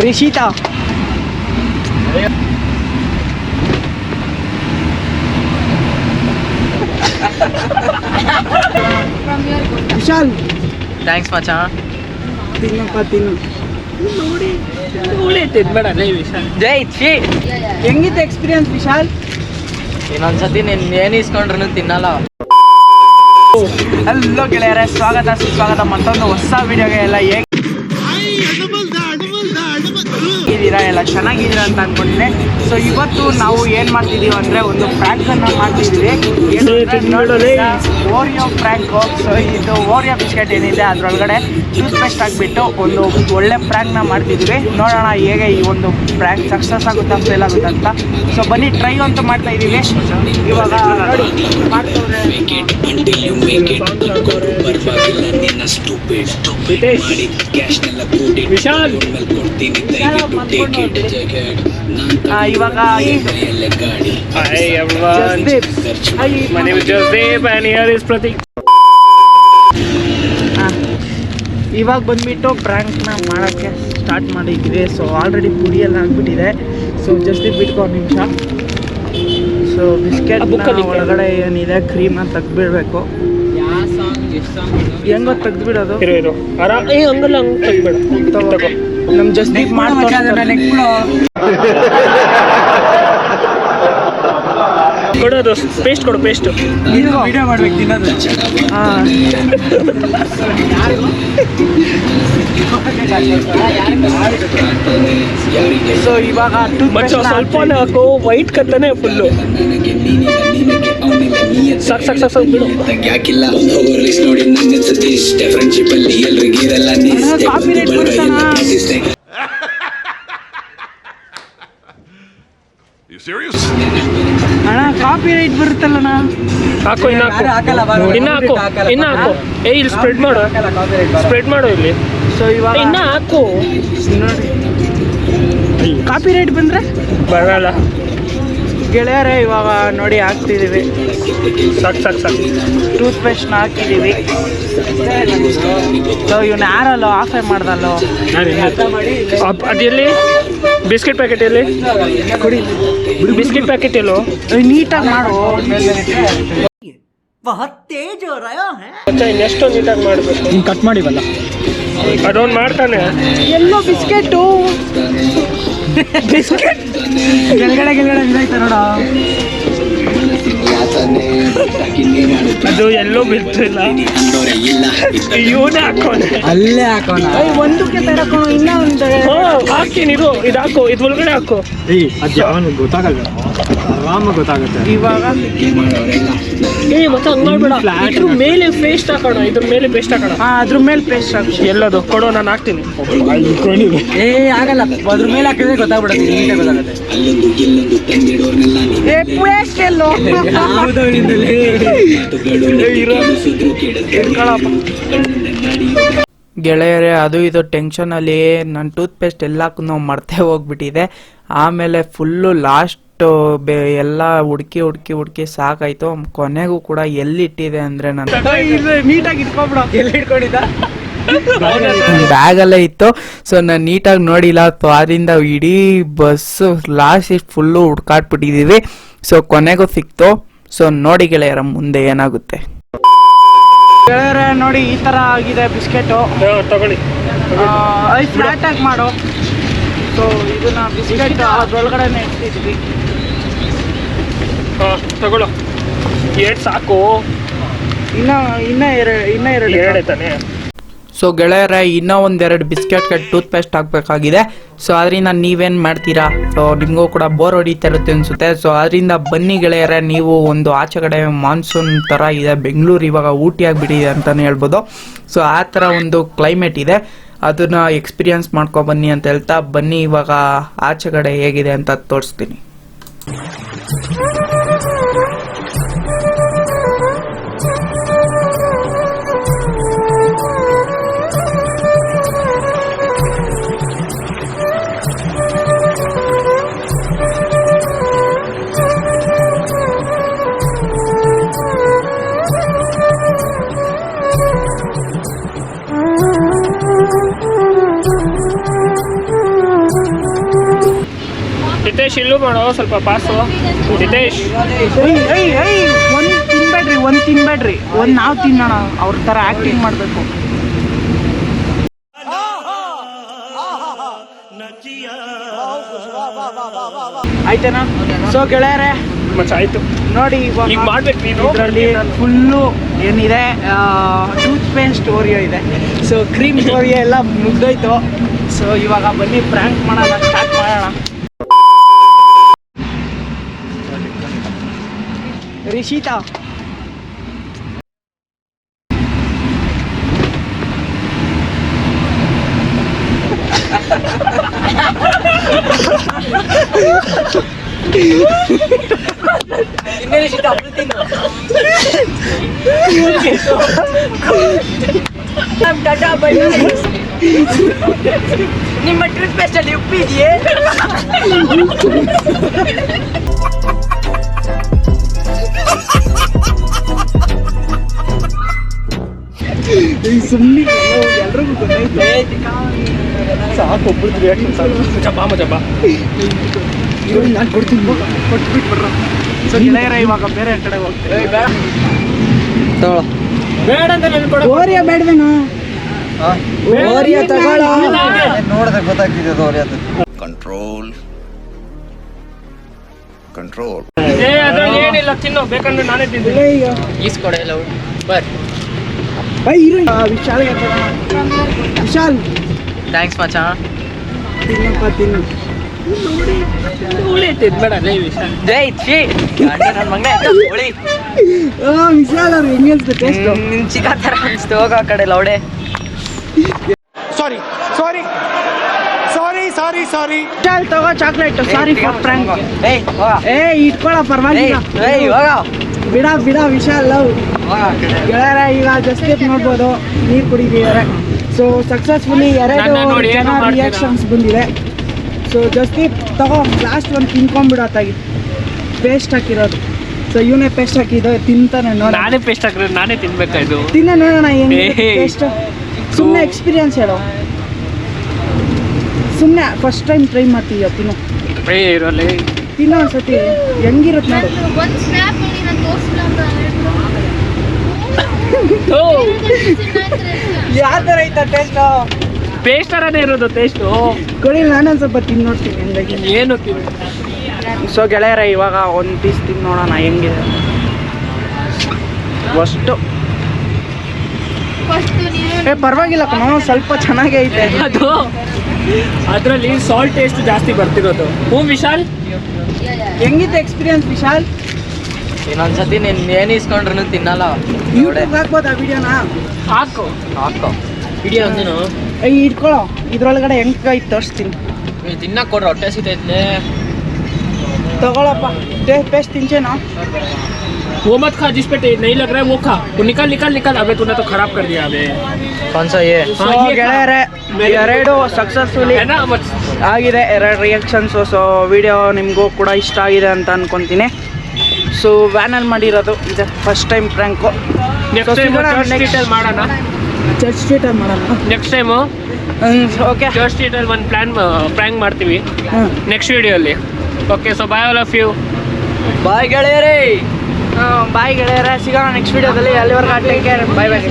Rishita Vishal thanks ಮಚಾ. ತಿನ್ನಪ್ಪ ತಿನ್ನು. ನೋಡಿ ತಿನ್ಬೇಡ ವಿಶಾಲ್. ಜೈ ಛೀ. ಹೆಂಗಿತ್ತು ಎಕ್ಸ್ಪೀರಿಯನ್ಸ್ ವಿಶಾಲ್? ಇನ್ನೊಂದ್ಸತಿ ನೀನು ಏನು ಇಸ್ಕೊಂಡ್ರು ತಿನ್ನಲ್ಲ. ಹಲೋ ಗೆಳೆಯರೇ, ಸ್ವಾಗತ ಸುಸ್ವಾಗತ ಮತ್ತೊಂದು ಹೊಸ ವಿಡಿಯೋಗೆ. ಎಲ್ಲ ಹೇಗಿದ್ದೀರಾ? ಎಲ್ಲ ಚೆನ್ನಾಗಿದ್ದೀರಾ ಅಂತ ಅಂದ್ಕೊಂಡಿದ್ದೆ. ಸೊ ಇವತ್ತು ನಾವು ಏನು ಮಾಡ್ತಿದ್ದೀವಿ ಅಂದರೆ ಒಂದು ಪ್ರ್ಯಾಂಕನ್ನು ಮಾಡ್ತಿದ್ದೀವಿ. Oreo prank. ಸೊ ಇದು ಓರಿಯೋ ಬಿಸ್ಕೆಟ್ ಏನಿದೆ ಅದರೊಳಗಡೆ ಟೂತ್ ಪೇಸ್ಟ್ ಹಾಕ್ಬಿಟ್ಟು ಒಂದು ಒಳ್ಳೆ ಪ್ರ್ಯಾಂಕ್ನ ಮಾಡ್ತಿದ್ದೀವಿ. ನೋಡೋಣ ಹೇಗೆ ಈ ಒಂದು ಪ್ರ್ಯಾಂಕ್ ಸಕ್ಸಸ್ ಆಗುತ್ತಾ ಫೇಲ್ ಆಗುತ್ತಾ ಅಂತ. ಸೊ ಬನ್ನಿ ಟ್ರೈ ಅಂತೂ ಮಾಡ್ತಾ ಇದ್ದೀವಿ. ಇವಾಗ ನೋಡಿ ಮಾಡ್ತವ್ರೆ. ವಿಶಾಲ್ ಇವಾಗ ಇವಾಗ ಬಂದ್ಬಿಟ್ಟು ಪ್ರ್ಯಾಂಕ್ನ ಮಾಡೋಕ್ಕೆ ಸ್ಟಾರ್ಟ್ ಮಾಡಿದ್ವಿ. ಸೊ ಆಲ್ರೆಡಿ ಪುಡಿಯೆಲ್ಲ ಆಗ್ಬಿಟ್ಟಿದೆ. ಸೊ ಜಸ್ಟ್ ಬಿಟ್ಕೊ ಒಂದು ನಿಮಿಷ. ಸೊ ಬಿಸ್ಕೆಟ್ ಒಳಗಡೆ ಏನಿದೆ ಕ್ರೀಮ್ನ ತೆಗ್ದುಬಿಡ್ಬೇಕು. ಹೆಂಗೋ ತೆಗ್ದುಬಿಡೋದು ಹಂಗಲ್ಲ ಹಂಗೆ ತೆಗ್ಬೇಡ. ನಮ್ಮ ಜಸ್ದೀಪ್ ಕೊಡೋದು ಪೇಸ್ಟ್ ಕೊಡು. ಪೇಸ್ಟ್ ವಿಡಿಯೋ ಮಾಡ್ಬೇಕು ತಿನ್ನೋದು. ಹಾಂ ಸೊ ಇವಾಗ ಸ್ವಲ್ಪ ಹಾಕು. ವೈಟ್ ಕತ್ತನೆ ಫುಲ್ಲು ಸಾಕು ಸಾಕು ಸಾಕು ಸಾಕು ಬಿಡು. ಕಾಪಿರೇಟ್ ಬರ್ತಾನ. ಅಣ್ಣ ಕಾಪಿರೈಟ್ ಬರುತ್ತಲ್ಲಣ್ಣ. ಹಾಕು ಇನ್ನು ಹಾಕು ಇನ್ನು ಹಾಕು. ಇಲ್ಲಿ ಸ್ಪ್ರೆಡ್ ಮಾಡು, ಸ್ಪ್ರೆಡ್ ಮಾಡು ಇಲ್ಲಿ. ಸೊ ಇವಾಗ ಇನ್ನು ಹಾಕು. ನೋಡಿ ಕಾಪಿರೈಟ್ ಬಂದರೆ ಬರಲ್ಲ ಗೆಳೆಯರೇ. ಇವಾಗ ನೋಡಿ ಹಾಕ್ತಿದ್ದೀವಿ. ಸಾಕು ಸಾಕು ಸಾಕು. ಟೂತ್ ಪೇಸ್ಟ್ನ ಹಾಕಿದ್ದೀವಿ. ಸೊ ಇವನ್ನ ಯಾರಲ್ಲೋ ಆಫೆ ಮಾಡ್ದಲ್ಲೋ. ಅದೆಲ್ಲಿ ಬಿಸ್ಕೆಟ್ ಪ್ಯಾಕೆಟ್ ಎಲ್ಲಿ? ಕೊಡಿ ಬಿಸ್ಕೆಟ್ ಪ್ಯಾಕೆಟ್ ಎಲ್ಲೋ? ನೀಟಾಗಿ ಮಾಡು. ಇನ್ನೆಷ್ಟು ನೀಟಾಗಿ ಮಾಡಬೇಕು. ಕಟ್ ಮಾಡಿವಲ್ಲ ಅದೊಂದು ಮಾಡ್ತಾನೆ. ಎಲ್ಲೋ ಬಿಸ್ಕೆಟು ಬಿಸ್ಕೆಟ್ ಕೆಳಗಡೆ ಇದಾಯ್ತ ನೋಡ. ಅದು ಎಲ್ಲೋ ಬಿಡ್ತಿಲ್ಲ. ಇವನೇ ಹಾಕೋನೆ, ಅಲ್ಲೇ ಹಾಕೋಣ. ಒಂದಕ್ಕೆ ತರಕೋಣ. ಇನ್ನ ಒಂದು ಹಾಕ್ತೀನಿ. ಇದು ಹಾಕು, ಇದು ಒಳಗಡೆ ಹಾಕು. ಗೊತ್ತಾಗಲ್ಲ, ಆರಾಮ ಗೊತ್ತಾಗುತ್ತೆ. ಇವಾಗ ಮತ್ತೆ ಹಂಗ್ ಮಾಡ್ಬೇಡ. ಇದ್ರ ಮೇಲೆ ಪೇಸ್ಟ್ ಹಾಕೋಣ. ಇದ್ರ ಮೇಲೆ ಪೇಸ್ಟ್ ಹಾಕೋಣ. ಅದ್ರ ಮೇಲೆ ಪೇಸ್ಟ್ ಹಾಕಿ. ಎಲ್ಲದು ಕೊಡು, ನಾನು ಹಾಕ್ತೀನಿ. ಆಗಲ್ಲ, ಅದ್ರ ಮೇಲೆ ಹಾಕಿದ್ರೆ ಗೊತ್ತಾಗ್ಬಿಡುತ್ತೆ. ನೀಟಾಗಿ ಗೊತ್ತಾಗುತ್ತೆ. ಪೇಸ್ಟ್ ಎಲ್ಲೋ ಗೆಳೆಯರೇ. ಅದು ಇದು ಟೆನ್ಷನಲ್ಲಿ ನನ್ನ ಟೂತ್ ಪೇಸ್ಟ್ ಎಲ್ಲಕ್ಕೂ ನಾವು ಮರ್ತೇ ಹೋಗ್ಬಿಟ್ಟಿದೆ. ಆಮೇಲೆ ಫುಲ್ಲು ಲಾಸ್ಟ್ ಎಲ್ಲ ಹುಡುಕಿ ಸಾಕಾಯ್ತು. ಕೊನೆಗೂ ಕೂಡ ಎಲ್ಲಿಟ್ಟಿದೆ ಅಂದ್ರೆ ನಾನು ನೀಟಾಗಿ ಇಟ್ಕೊಂಡ್ಬಿಡ. ಎಲ್ಲಿ ಇಟ್ಕೊಂಡಿದ್ದ? ಬ್ಯಾಗಲ್ಲೇ ಇತ್ತು. ಸೊ ನಾನು ನೀಟಾಗಿ ನೋಡಿಲ್ಲ. ಸೊ ಅದರಿಂದ ಇಡೀ ಬಸ್ಸು ಲಾಸ್ಟ್ ಫುಲ್ಲು ಹುಡ್ಕಾಟ್ಬಿಟ್ಟಿದ್ದೀವಿ. ಸೊ ಕೊನೆಗೂ ಸಿಕ್ತು. ಸೊ ನೋಡಿ ಗೆಳೆಯರ ಮುಂದೆ ಏನಾಗುತ್ತೆ. ಗೆಳೆಯರ ನೋಡಿ ಈ ಥರ ಆಗಿದೆ ಬಿಸ್ಕೆಟು. ತಗೊಳ್ಳಿ, ಫ್ಲಾಟ್ ಆಗಿ ಮಾಡು. ಸೊ ಇದನ್ನ ಬಿಸ್ಕೆಟ್ ಅದ್ರೊಳಗಡೆ ಇಡ್ತಿದ್ವಿ. ತಗೊಳ್ಳೋ. ಎರಡು ಸಾಕು. ಇನ್ನ ಎರಡು ತಾನೆ. ಸೊ ಗೆಳೆಯರ ಇನ್ನೂ ಒಂದೆರಡು ಬಿಸ್ಕೆಟ್ಗೆ ಟೂತ್ ಪೇಸ್ಟ್ ಹಾಕಬೇಕಾಗಿದೆ. ಸೊ ಅದರಿಂದ ನೀವೇನು ಮಾಡ್ತೀರಾ? ಸೊ ನಿಮಗೂ ಕೂಡ ಬೋರ್ ಹೊಡಿತಾ ಇರುತ್ತೆ ಅನಿಸುತ್ತೆ. ಸೊ ಅದರಿಂದ ಬನ್ನಿ ಗೆಳೆಯರ, ನೀವು ಒಂದು ಆಚೆ ಕಡೆ ಮಾನ್ಸೂನ್ ಥರ ಇದೆ. ಬೆಂಗಳೂರು ಇವಾಗ ಊಟಿ ಆಗಿಬಿಟ್ಟಿದೆ ಅಂತಲೇ ಹೇಳ್ಬೋದು. ಸೊ ಆ ಥರ ಒಂದು ಕ್ಲೈಮೇಟ್ ಇದೆ. ಅದನ್ನು ಎಕ್ಸ್ಪೀರಿಯನ್ಸ್ ಮಾಡ್ಕೊಬನ್ನಿ ಅಂತ ಹೇಳ್ತಾ ಬನ್ನಿ ಇವಾಗ ಆಚೆ ಕಡೆ ಹೇಗಿದೆ ಅಂತ ತೋರಿಸ್ತೀನಿ. ಜಿತೇಶ್ ಇಲ್ಲೂ ಮಾಡೋ ಸ್ವಲ್ಪ ಪಾಸು. ಜಿತೇಶ್ ಒಂದು ತಿನ್ಬೇಡ್ರಿ ಒಂದು ನಾವು ತಿನ್ನೋಣ ಅವ್ರ ಥರ ಆ್ಯಕ್ಟಿಂಗ್ ಮಾಡಬೇಕು. ಆಯ್ತೇನಾ? ಸೊ ಗೆಳೆಯರೆ ಮಚ್ಚ ಆಯ್ತು ನೋಡಿ ಈಗ ಮಾಡ್ಬೇಕು ನೀನು. ಇದರಲ್ಲಿ ಫುಲ್ಲು ಏನಿದೆ ಟೂತ್ ಪೇಸ್ಟ್ ಓರಿಯೋ ಇದೆ. ಸೊ ಕ್ರೀಮ್ ಓರಿಯೋ ಎಲ್ಲ ಮುಗ್ದೋಯ್ತು. ಸೊ ಇವಾಗ ಬನ್ನಿ ಪ್ರ್ಯಾಂಕ್ ಮಾಡೋಣ, ಸ್ಟಾರ್ಟ್ ಮಾಡೋಣ. ರಿಷಿತಾ ನಿಮ್ಮ ಟ್ರಿಪ್ ಪೇಸ್ಟಲ್ಲಿ ಉಪ್ಪಿದೆಯೇ? ಸುಮ್ಮನೆ ಎಲ್ರಿಗೂ ಗೊತ್ತಾಯ್ತು. ಸಾಕು ಒಬ್ಬರದ್ದು ರಿಯಾಕ್ಷನ್ ಸಾಕು. ಜಬ್ಬ ನಾನು ಕೊಡ್ತೀನಿ, ಕೊಟ್ಬಿಟ್ಟು ಬರ್ರ. ಸೊ ಗೆಳೆಯರ ಇವಾಗ ಬೇರೆ ಕಡೆ ಹೋಗ್ತೀವಿ. ಬೇಡ ಅಂತ ನೆನ್ಕೊಡ. ಓರಿಯೋ ಬೇಡವೇನು? ಓರಿಯೋ ತಗೊಳ್ಳೋ. ನೋಡಿದ್ರೆ ಗೊತ್ತಾಗ್ತಿದೆ ಅದು ಓರಿಯೋ ಕಂಟ್ರೋಲ್ ಕಂಟ್ರೋಲ್. ಅದ್ರಲ್ಲಿ ಏನಿಲ್ಲ, ತಿನ್ನು. ಬೇಕಂದ್ರೆ ನಾನೇ ತಿಂತೀನಿ. ಈಸ್ಕೊಡೆ ಎಲ್ಲ ಬರ್. ವಿಶಾಲ್ ವಿಶಾಲ್ ಥ್ಯಾಂಕ್ಸ್ ಮಚ್ಚ. ತಿನ್ನಪ್ಪ ತಿನ್ನು. ಹುಳಿ ತಿನ್ಬೇಡ ಲೇ ವಿಶಾಲ್. ಜೈ ಛೀ ನನ್ನ ಮಗನೇ ಹೊಳಿ. ವಿಶಾಲ್ ಅವ್ರು ಹೆಂಗೆ ಅನ್ಸುತ್ತೆ ಟೇಸ್ಟ್? ನಿನ್ ಚಿಕ್ಕ ಥರ ಅನಿಸ್ತು. ಹೋಗ ಆ ಕಡೆ ಲೌಡೆ. ವಿಶಾಲ್ ತಗೋ ಚಾಕ್ಲೇಟ್. Sorry for frank. ಏಯ್ ಹೋಗ. ಇಟ್ಕೊಳ್ಳೋ ಪರವಾಗಿಲ್ಲ. ಏಯ್ ಹೋಗ ಬಿಡ ವಿಶಾಲ್ ಲವ್. ಗೆಳೆಯರ ಈಗ ಜಸ್ಟ್ ನೋಡ್ಬೋದು ನೀರು ಕುಡಿದಿದ್ದಾರೆ. ಸೊ ಸಕ್ಸಸ್ಫುಲಿ ಎರಡು ನನ್ನ ನೋಡಿ ಏನು ಜನ ಮಾಡ್ತೀರಾ? ರಿಯಾಕ್ಷನ್ಸ್ ಬಂದಿದೆ. ಸೊ ಜಸ್ಟ್ ತಗೋ ಲಾಸ್ಟ್ ಒಂದು ತಿನ್ಕೊಂಡ್ಬಿಡತ್ತಾಗಿ ಪೇಸ್ಟ್ ಹಾಕಿರೋದು. ಸೊ ಇವನೇ ಪೇಸ್ಟ್ ಹಾಕಿದ್ದು ತಿಂತಾನೆ ನೋಡಿ. ನಾನೇ ಪೇಸ್ಟ್ ಹಾಕಿದ್ರೆ ನಾನೇ ತಿನ್ಬೇಕಾ ಇದು? ತಿನ್ನ ನೋಡೋಣ ಹೆಂಗೆ ಏಯ್. ಪೇಸ್ಟ್. ಸುಮ್ಮನೆ ಎಕ್ಸ್ಪೀರಿಯನ್ಸ್ ಹೇಳೋ. ಸುಮ್ಮನೆ ಫಸ್ಟ್ ಟೈಮ್ ಟ್ರೈ ಮಾಡ್ತೀಯ ತಿನ್ನು. ಇರೋಲ್ಲ. ತಿನ್ನೋ ಒಂದ್ಸತಿ ಹೆಂಗಿರುತ್ತೆ ನೋಡು. ಒಂದು ಸ್ನ್ಯಾಪ್ ಮಾಡಿ ನಾನು ತೋರಿಸಿಲ್ಲ ಅಂತ ಯಾವ ಥರ ಐತ ಟೇಸ್ಟ್? ಪೇಸ್ಟ್ ಥರನೇ ಇರೋದು ಟೇಸ್ಟು. ಕೊಡಿ ನಾನೊಂದು ಸ್ವಲ್ಪ ತಿಂದು ನೋಡ್ತೀನಿ ಹಂಗಾಗಿ. ಏನು ತಿನ್ನು. ಸೊ ಗೆಳೆಯರ ಇವಾಗ ಒಂದು ಪೀಸ್ ತಿಂದು ನೋಡೋಣ ಹೆಂಗಿದೆ ಅಷ್ಟು. ಫಸ್ಟ್ ನೀನು ಪರವಾಗಿಲ್ಲ ಕಣೋ, ಸ್ವಲ್ಪ ಚೆನ್ನಾಗೇ ಐತೆ. ಅದು ಅದರಲ್ಲಿ ಸಾಲ್ಟ್ ಟೇಸ್ಟ್ ಜಾಸ್ತಿ ಬರ್ತಿರೋದು. ವಿಶಾಲ್ ಹೆಂಗಿತ್ತು ಎಕ್ಸ್ಪೀರಿಯನ್ಸ್ ವಿಶಾಲ್? ಇನ್ನೊಂದ್ಸತಿ ನೀನ್ ಏನ್ ಇಸ್ಕೊಂಡ್ರು ತಿನ್ನಲ್ಲ. ಯೂಟ್ಯೂಬ್ ಹಾಕ್ಬೋದಾ ವಿಡಿಯೋನ? ಹಾಕು. ಹಾಕೋ ವಿಡಿಯೋ ಒಂದಿನು ಇಟ್ಕೊಳ್ಳೋ. ಇದ್ರೊಳಗಡೆ ಹೆಂಗೈತೆ ತೋರಿಸ್ತೀನಿ. ತಿನ್ನಕ್ ಕೊಡ್ರ ಹೊಟ್ಟೆ ಸಿತೈತ್ಲೆ. तगड़प्पा पेस्ट तिनचे ना वो मत खा जिस पे नहीं लग रहा है वो खा, वो निकाल निकाल निकाल। अबे तूने तो खराब कर दिया अबे। कौन सा ये? ಸೊ ಗೆಳೆಯರೆ ಎರಡು ಸಕ್ಸಸ್ಫುಲಿ ಆಗಿದೆ, ಎರಡು ರಿಯಾಕ್ಷನ್ಸು. ಸೊ ವಿಡಿಯೋ ನಿಮಗೂ ಕೂಡ ಇಷ್ಟ ಆಗಿದೆ ಅಂತ ಅನ್ಕೊತೀನಿ. ಸೊ ವ್ಯಾನಲ್ಲಿ ಮಾಡಿರೋದು ಇದೆ first time prank. Next time church ಸ್ಟ್ರೀಟಲ್ಲಿ ಮಾಡೋಣ. ಚರ್ಚ್ ಸ್ಟ್ರೀಟಲ್ಲಿ ಮಾಡೋಣ ನೆಕ್ಸ್ಟ್ ಟೈಮು. ಓಕೆ, ಚರ್ಚ್ ಸ್ಟ್ರೀಟಲ್ಲಿ ಒಂದು ಪ್ರ್ಯಾಂಕ್ ಮಾಡ್ತೀವಿ ನೆಕ್ಸ್ಟ್ ವಿಡಿಯೋಲ್ಲಿ. Okay, so bye all of you. Bye ಗೆಳೆಯರೇ. ಬಾಯ್ ಗೆಳೆಯರೆ, ಸಿಗೋಣ ನೆಕ್ಸ್ಟ್ ವಿಡಿಯೋದಲ್ಲಿ. ಅಲ್ಲಿವರೆಗೂ ಟೇಕ್ ಕೇರ್, ಬಾಯ್ ಬಾಯ್.